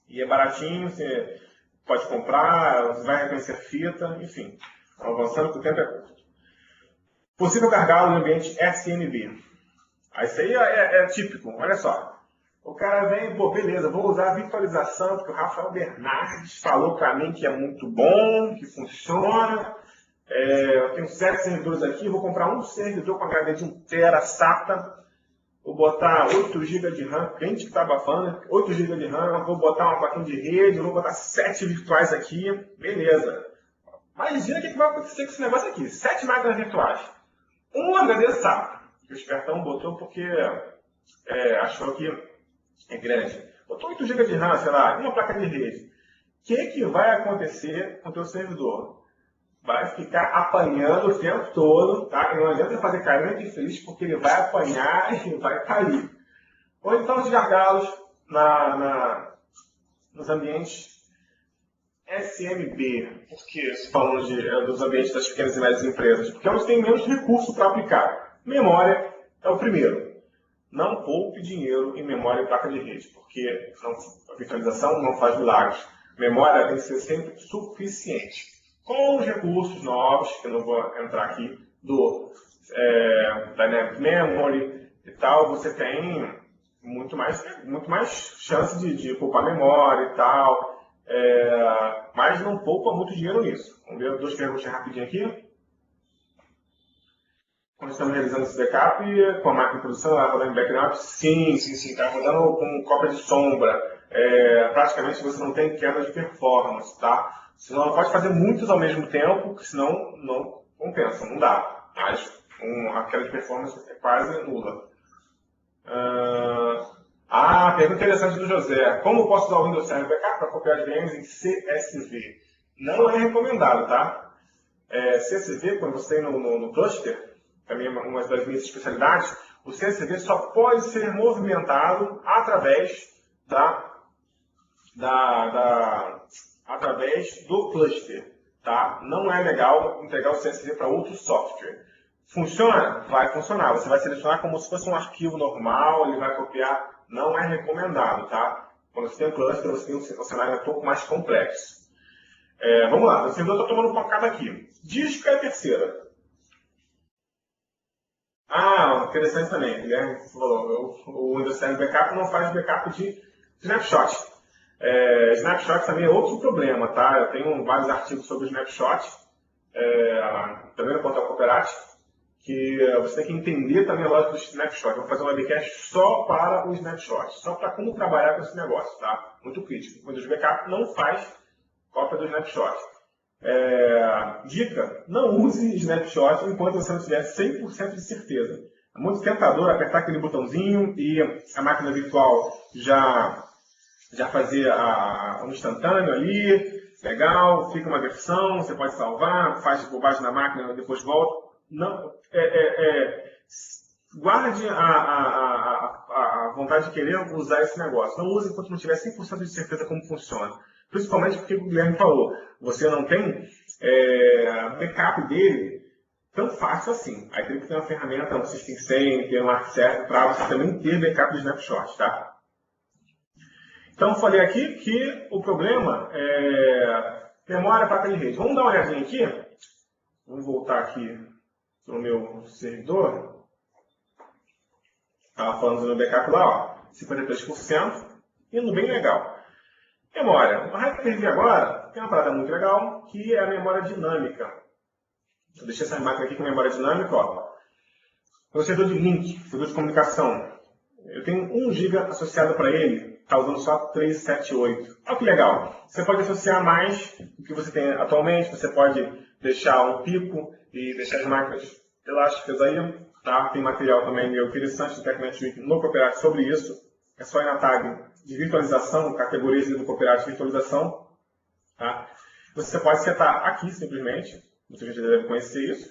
e é baratinho, você pode comprar, você vai reconhecer fita, enfim. Então, avançando que o tempo é curto. Possível gargalo no ambiente SMB. Isso aí é típico, olha só. O cara vem, pô, beleza, vou usar a virtualização, porque o Rafael Bernardes falou para mim que é muito bom, que funciona. Eu tenho 7 servidores aqui, vou comprar um servidor com HD de 1 TB SATA, vou botar 8 GB de RAM, cliente que está abafando, 8 GB de RAM, vou botar uma plaquinha de rede, vou botar 7 virtuais aqui, beleza. Imagina o que vai acontecer com esse negócio aqui, 7 máquinas virtuais, um HD SATA, que o espertão botou porque achou que é grande. Botou 8 GB de RAM, sei lá, uma placa de rede. O que vai acontecer com o teu servidor? Vai ficar apanhando o tempo todo, tá? E não adianta fazer carinha de feliz, porque ele vai apanhar e vai cair. Ou então os gargalos nos ambientes SMB. Por que falando dos ambientes das pequenas e médias empresas? Porque é onde tem menos recurso para aplicar. Memória é o primeiro. Não poupe dinheiro em memória e placa de rede, porque a virtualização não faz milagres. Memória tem que ser sempre suficiente. Com os recursos novos, que eu não vou entrar aqui, do Dynamic Memory e tal, você tem muito mais chance de poupar memória e tal, mas não poupa muito dinheiro nisso. Vamos ver 2 perguntas rapidinho aqui. Quando estamos realizando esse backup, com a máquina de produção, ela rodando em backup? Sim, está rodando com cópia de sombra. Praticamente você não tem queda de performance, tá? Senão ela pode fazer muitos ao mesmo tempo, que senão não compensa, não dá. Mas a queda de performance é quase nula. Pergunta interessante do José. Como eu posso usar o Windows Server Backup para copiar as VMs em CSV? Não é recomendado, tá? CSV, quando você tem no cluster, também uma das minhas especialidades, o CSV só pode ser movimentado através através do cluster, tá? Não é legal entregar o CSV para outro software. Funciona? Vai funcionar. Você vai selecionar como se fosse um arquivo normal, ele vai copiar. Não é recomendado, tá? Quando você tem um cluster, você tem um cenário um pouco mais complexo. Vamos lá, o servidor está tomando pancada aqui. Disco é a terceira. Interessante também. Guilherme falou, o Windows Server Backup não faz backup de snapshot. Snapshot também é outro problema, tá? Eu tenho vários artigos sobre snapshot, também no Portal Cooperati, que você tem que entender também a lógica do snapshot. Eu vou fazer um webcast só para o snapshot, só para como trabalhar com esse negócio, tá? Muito crítico. O Windows Backup não faz cópia do snapshot. Dica, não use snapshot enquanto você não tiver 100% de certeza. É muito tentador apertar aquele botãozinho e a máquina virtual já fazer um instantâneo ali, legal, fica uma versão, você pode salvar, faz bobagem na máquina, depois volta. Não, guarde a vontade de querer usar esse negócio. Não use enquanto não tiver 100% de certeza como funciona. Principalmente porque o Guilherme falou, você não tem backup dele tão fácil assim. Aí tem que ter uma ferramenta, um System Sane, ter um arquivo certo para você também ter backup de snapshot, tá? Então, eu falei aqui que o problema é memória, placa de rede. Vamos dar uma olhadinha aqui. Vamos voltar aqui para o meu servidor. Estava falando do meu backup lá, ó, 53%, indo bem legal. Memória. O Hyper-V agora tem uma parada muito legal, que é a memória dinâmica. Eu deixei essa máquina aqui com memória dinâmica, ó. É um servidor de link, servidor de comunicação. Eu tenho 1 GB associado para ele, está usando só 378. Olha que legal. Você pode associar mais do que você tem atualmente, você pode deixar um pico e deixar as máquinas elásticas aí. Tá? Tem material também meio interessante do TechNet Week no Cooperati sobre isso. É só ir na tag de virtualização, categorias do Cooperati de virtualização. Tá? Você pode setar aqui simplesmente, muita gente deve conhecer isso,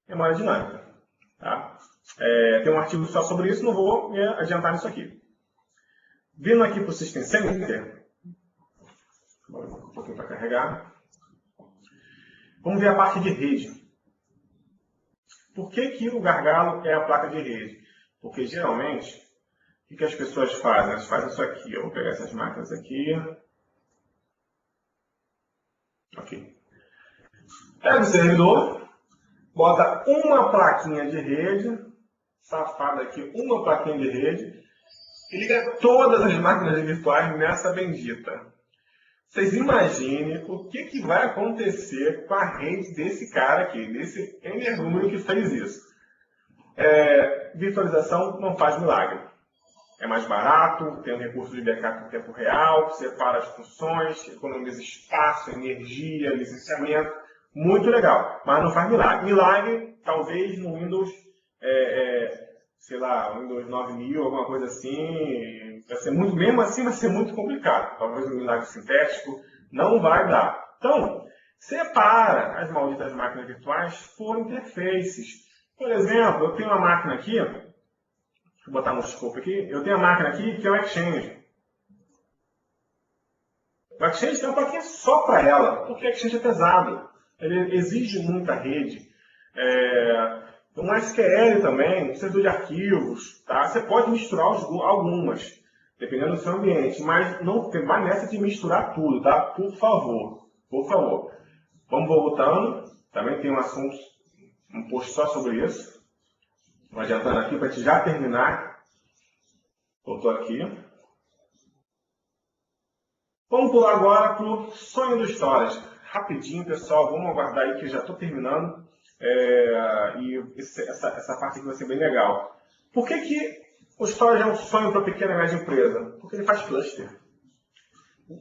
memória dinâmica. Tá? Tem um artigo só sobre isso, não vou me adiantar nisso aqui. Vindo aqui para o System Center, um pouquinho para carregar, vamos ver a parte de rede. Por que o gargalo é a placa de rede? Porque geralmente, o que as pessoas fazem? Elas fazem isso aqui. Eu vou pegar essas máquinas aqui. Ok. Pega o servidor, bota uma plaquinha de rede safado aqui, uma plaquinha de rede e liga todas as máquinas virtuais nessa bendita. Vocês imaginem o que vai acontecer com a rede desse cara aqui, desse energúmeno que fez isso. Virtualização não faz milagre. É mais barato, tem um recurso de backup em tempo real, separa as funções, economiza espaço, energia, licenciamento. Muito legal, mas não faz milagre. Milagre, talvez no Windows, sei lá, Windows 9000, alguma coisa assim, vai ser muito, mesmo assim vai ser muito complicado. Talvez um milagre sintético, não vai dar. Então, separa as malditas máquinas virtuais por interfaces. Por exemplo, eu tenho uma máquina aqui, deixa eu botar no escopo aqui, eu tenho uma máquina aqui que é o Exchange. O Exchange tem uma plaquinha só para ela, porque o Exchange é pesado. Ele exige muita rede. Um SQL também, um servidor de arquivos. Tá? Você pode misturar algumas, dependendo do seu ambiente, mas não vai nessa de misturar tudo, tá? Por favor. Por favor. Vamos voltando. Também tem um post só sobre isso. Vou adiantando aqui para a gente já terminar. Voltou aqui. Vamos pular agora para o sonho do storage. Rapidinho, pessoal, vamos aguardar aí que já estou terminando. Essa parte aqui vai ser bem legal. Por que o storage é um sonho para a pequena e média empresa? Porque ele faz cluster.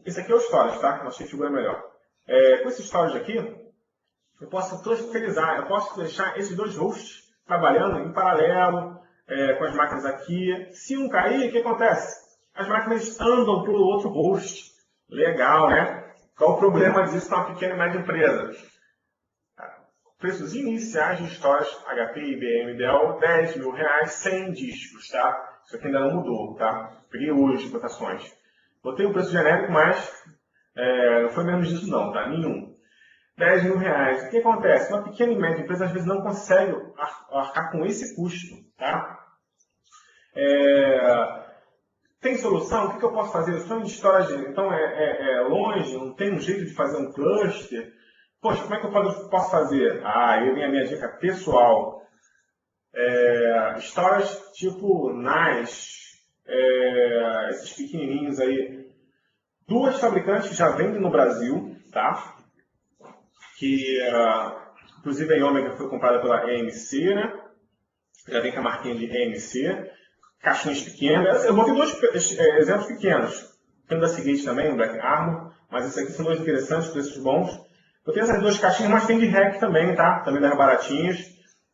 Esse aqui é o storage, tá? Eu achei que figura melhor. Com esse storage aqui, eu posso clusterizar, eu posso deixar esses dois hosts trabalhando em paralelo com as máquinas aqui. Se um cair, o que acontece? As máquinas andam para o outro host. Legal, né? Qual o problema disso para uma pequena e média empresa? Preços iniciais de storage HP, IBM, Dell, R$10.000, 100 discos, tá? Isso aqui ainda não mudou, tá? Peguei hoje as cotações. Botei um preço genérico, mas não foi menos disso não, tá? Nenhum. R$10.000. O que acontece? Uma pequena e média empresa às vezes não consegue arcar com esse custo, tá? Tem solução? O que eu posso fazer? Eu estou em storage, então é longe, não tem um jeito de fazer um cluster. Poxa, como é que eu posso fazer? Eu tenho a minha dica pessoal. Storage tipo NAS, esses pequenininhos aí. Duas fabricantes já vendem no Brasil, tá? Que, inclusive a Omega foi comprada pela EMC, né? Já vem com a marquinha de EMC. Caixinhas pequenas. Eu vou ter dois exemplos pequenos. Tem da seguinte também, o Black Armor, mas esses aqui são dois interessantes, preços bons. Eu tenho essas duas caixinhas, mas tem de hack também, tá? Também das baratinhas.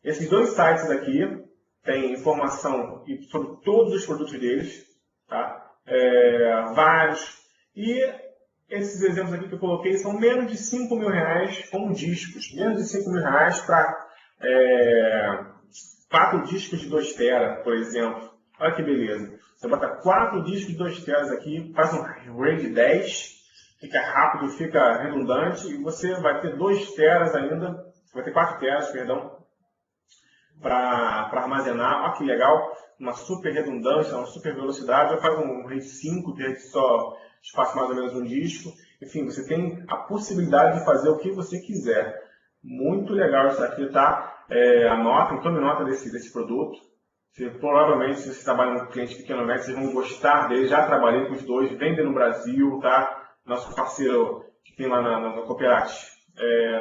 Esses dois sites aqui têm informação sobre todos os produtos deles, tá? Vários. E esses exemplos aqui que eu coloquei são menos de R$5.000 com discos. Menos de R$5.000 para 4 discos de 2 TB, por exemplo. Olha que beleza. Você bota 4 discos de 2 TB aqui, faz um RAID 10, fica rápido, fica redundante, e você vai ter 2 TB ainda, vai ter 4 TB, perdão, para armazenar. Olha que legal, uma super redundância, uma super velocidade. Vai fazer um RAID 5, que só espaça mais ou menos um disco. Enfim, você tem a possibilidade de fazer o que você quiser. Muito legal isso aqui, tá? Tome nota desse produto. Provavelmente, se você trabalha com cliente pequeno médio, vocês vão gostar dele. Já trabalhei com os dois, vendem no Brasil, tá? Nosso parceiro que tem lá na Cooperati,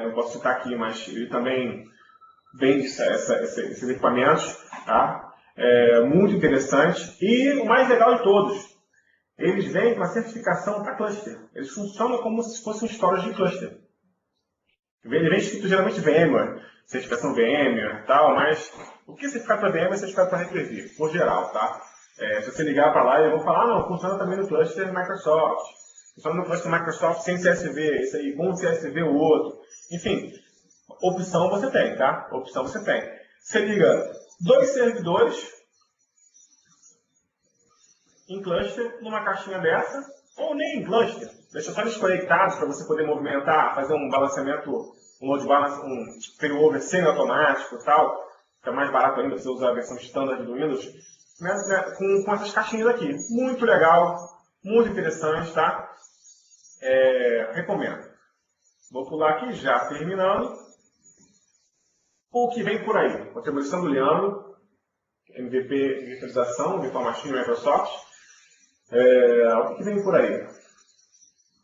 não posso citar aqui, mas ele também vende esses equipamentos, tá? Muito interessante. E o mais legal de todos, eles vêm com a certificação para cluster. Eles funcionam como se fosse um storage de cluster. Ele vem escrito geralmente VMware, certificação VMware e tal, mas o que é certificado para VMware é certificado para Hyper-V, por geral, tá? Se você ligar para lá, eles vão falar, não, funciona também no cluster Microsoft. Funciona no cluster Microsoft sem CSV, isso aí, com CSV o outro. Enfim, opção você tem, tá? Opção você tem. Você liga 2 servidores em cluster, numa caixinha dessa, ou nem em cluster. Deixa só eles conectados para você poder movimentar, fazer um balanceamento, um load balance, um failover semi-automático e tal. Fica mais barato ainda, você usa a versão standard do Windows. Com essas caixinhas aqui. Muito legal, muito interessante, tá? Recomendo. Vou pular aqui, já terminando. O que vem por aí? Contribuição do Leandro. MVP, virtualização, Virtual Machine, Microsoft. O que vem por aí?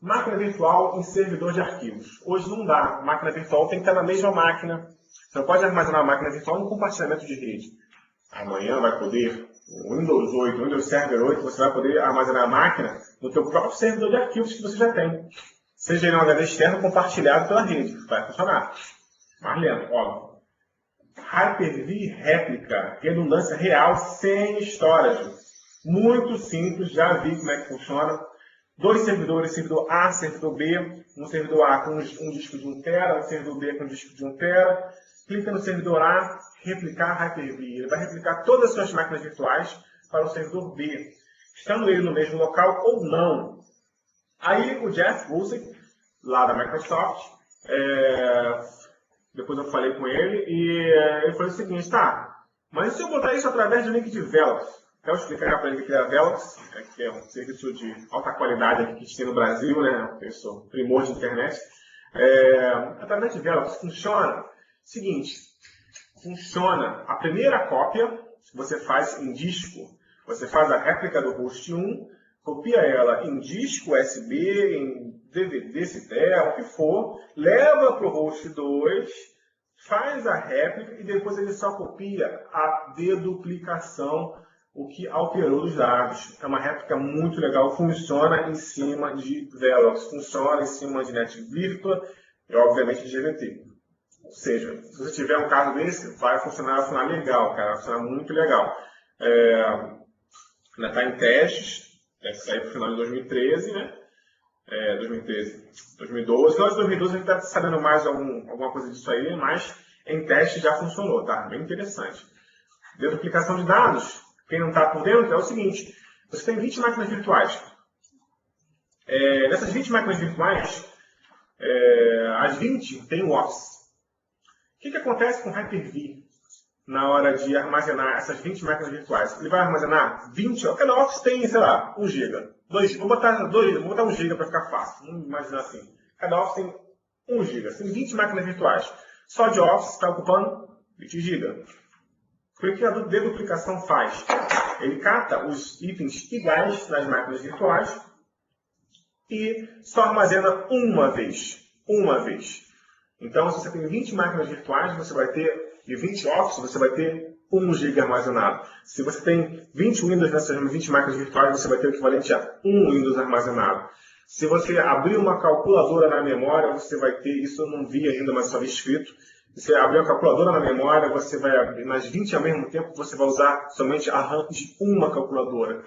Máquina virtual em servidor de arquivos. Hoje não dá. Máquina virtual tem que estar na mesma máquina. Você não pode armazenar a máquina virtual no compartilhamento de rede. Amanhã vai poder, o Windows 8, o Windows Server 8, você vai poder armazenar a máquina no seu próprio servidor de arquivos que você já tem. Seja em um HD externo compartilhado pela rede. Vai funcionar. Mas lembra, ó, Hyper-V réplica, redundância real, sem storage. Muito simples, já vi como é que funciona. Dois servidores, servidor A, servidor B. Um servidor A com um disco de 1 TB, um servidor B com um disco de 1 TB. Clica no servidor A, replicar Hyper-V. Ele vai replicar todas as suas máquinas virtuais para o servidor B, estando ele no mesmo local ou não. Aí o Jeff Wilson, lá da Microsoft, depois eu falei com ele e ele falou o seguinte, tá, mas e se eu botar isso através do link de Velox? Eu vou explicar para ele o que é a Velox, que é um serviço de alta qualidade aqui que a gente tem no Brasil, né? Eu sou primor de internet. Através de Velox funciona o seguinte, funciona a primeira cópia, você faz em disco, você faz a réplica do host 1, copia ela em disco USB, em DVD, se der, o que for, leva para o host 2, faz a réplica e depois ele só copia a deduplicação, o que alterou os dados. É uma réplica muito legal, funciona em cima de Velox, funciona em cima de NetVirtua e obviamente de GVT. Ou seja, se você tiver um caso desse, vai funcionar legal, cara, vai funcionar muito legal. Ainda está em testes, deve sair para o final de 2013, né? 2012. Final de 2012 a gente está sabendo mais alguma coisa disso aí, mas em teste já funcionou, tá? Bem interessante. Deduplicação de dados, quem não está por dentro, é o seguinte, você tem 20 máquinas virtuais. Nessas 20 máquinas virtuais, as 20 tem o Office. O que acontece com o Hyper-V na hora de armazenar essas 20 máquinas virtuais? Ele vai armazenar 20, cada Office tem, sei lá, 1 GB. Vou botar 1 GB para ficar fácil, vamos imaginar assim. Cada Office tem 1 GB, tem 20 máquinas virtuais. Só de Office está ocupando 20 GB. O que a deduplicação faz? Ele cata os itens iguais nas máquinas virtuais e só armazena uma vez. Uma vez. Então, se você tem 20 máquinas virtuais, você vai ter, de 20 Office, você vai ter 1 GB armazenado. Se você tem 20 Windows nessas 20 máquinas virtuais, você vai ter o equivalente a 1 Windows armazenado. Se você abrir uma calculadora na memória, você vai ter, isso eu não vi ainda, mas só vi escrito. Se você abrir uma calculadora na memória, você vai abrir nas 20 ao mesmo tempo, você vai usar somente a RAM de uma calculadora.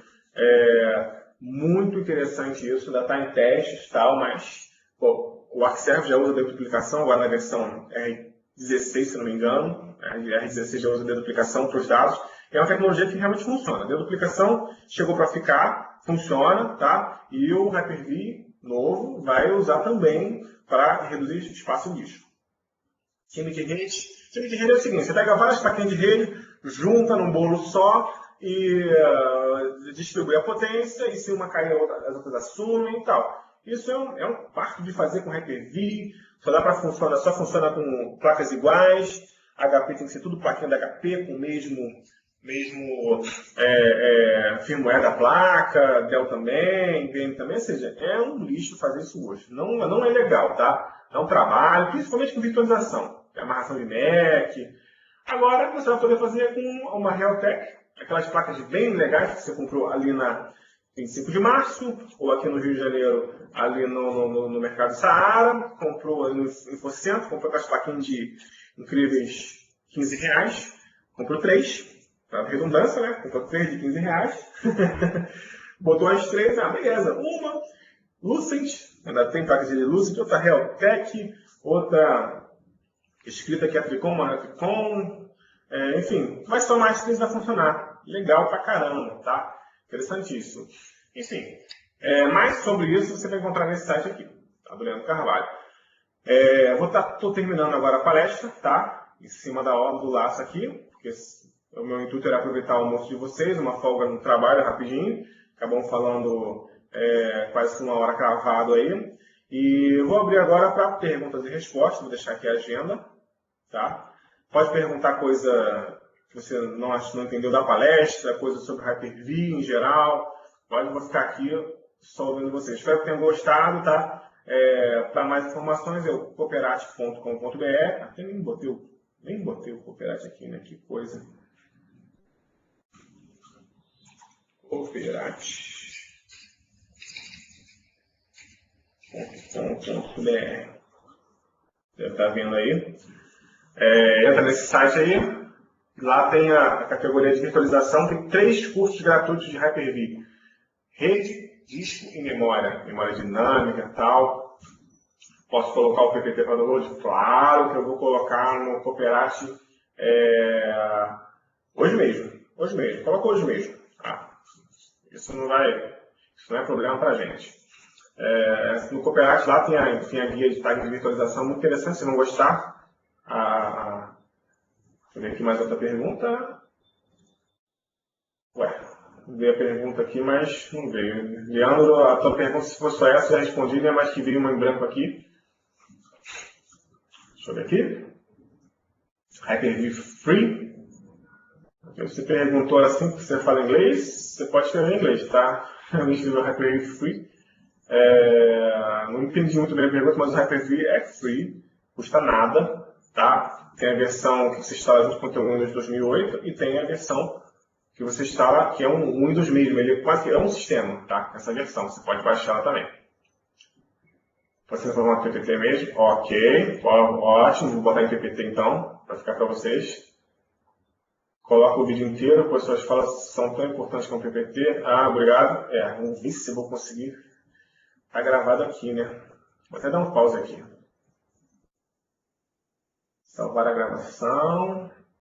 Muito interessante isso, ainda está em testes e tal, mas o ArcServe já usa deduplicação, agora na versão R16, se não me engano. A R16 já usa deduplicação para os dados. É uma tecnologia que realmente funciona. A deduplicação chegou para ficar, funciona, tá? E o Hyper-V novo vai usar também para reduzir espaço em disco. Time de rede. Time de rede é o seguinte, você pega várias plaquinhas de rede, junta num bolo só e distribui a potência, e se uma cair, as outras assumem e tal. Isso é um parto de fazer com Hyper-V, só funciona com placas iguais, HP tem que ser tudo plaquinha da HP, com o mesmo firmware da placa, Dell também, IBM também, ou seja, é um lixo fazer isso hoje. Não é legal, tá? É um trabalho, principalmente com virtualização, amarração de Mac. Agora você vai poder fazer com uma Realtek, aquelas placas bem legais que você comprou ali na 25 de março, ou aqui no Rio de Janeiro, ali no Mercado Saara, comprou ali no Infocentro, comprou aquelas plaquinhas de incríveis R$15, comprou 3, para redundância, né? Comprou 3 de R$15, botou as 3, beleza, uma Lucent, ainda tem placa de Lucent, outra Realtek, outra escrita aqui a Tricom, uma Tricom, enfim, vai somar as 3 vai funcionar, legal pra caramba, tá? Interessantíssimo. Enfim, mais sobre isso você vai encontrar nesse site aqui, Adriano Carvalho. Estou terminando agora a palestra, tá? Em cima da hora do laço aqui, porque o meu intuito era aproveitar o almoço de vocês, uma folga no trabalho rapidinho. Acabamos falando quase 1 hora cravado aí. E eu vou abrir agora para perguntas e respostas, vou deixar aqui a agenda, tá? Pode perguntar coisa que você não entendeu da palestra, coisas sobre Hyper-V em geral, eu vou ficar aqui só ouvindo vocês. Espero que tenham gostado, tá? Para mais informações, é o cooperate.com.br. Até nem botei o Cooperate aqui, né? Que coisa. Cooperate.com.br. Deve estar vendo aí. Entra nesse site aí. Lá tem a categoria de virtualização. Tem 3 cursos gratuitos de Hyper-V. Rede, disco e memória. Memória dinâmica e tal. Posso colocar o PPT para download? Claro que eu vou colocar no Cooperate hoje mesmo. Coloca hoje mesmo. Isso não é problema para a gente. No Cooperate lá tem a guia de tag de virtualização muito interessante, se não gostar. Deixa eu ver aqui mais outra pergunta. Veio a pergunta aqui, mas não veio. Leandro, a tua pergunta, se for só essa, já respondi, né? Mas que viria uma em branco aqui. Deixa eu ver aqui. Hyper-V Free. Você perguntou assim, que você fala inglês, você pode escrever em inglês, tá? Eu escrevi o Hyper-V Free. Não entendi muito bem a pergunta, mas o Hyper-V é free, custa nada, tá? Tem a versão que você instala junto com o teu Windows 2008 e tem a versão que você instala, que é um Windows mesmo, ele quase que é um sistema, tá? Essa versão, você pode baixar ela também. Pode ser no PPT mesmo? Ok, ótimo, vou botar em PPT então, para ficar para vocês. Coloca o vídeo inteiro, pois suas falas são tão importantes como o PPT. Obrigado. Vamos ver se eu vou conseguir. Está gravado aqui, né? Vou até dar um pause aqui. Salvar a gravação.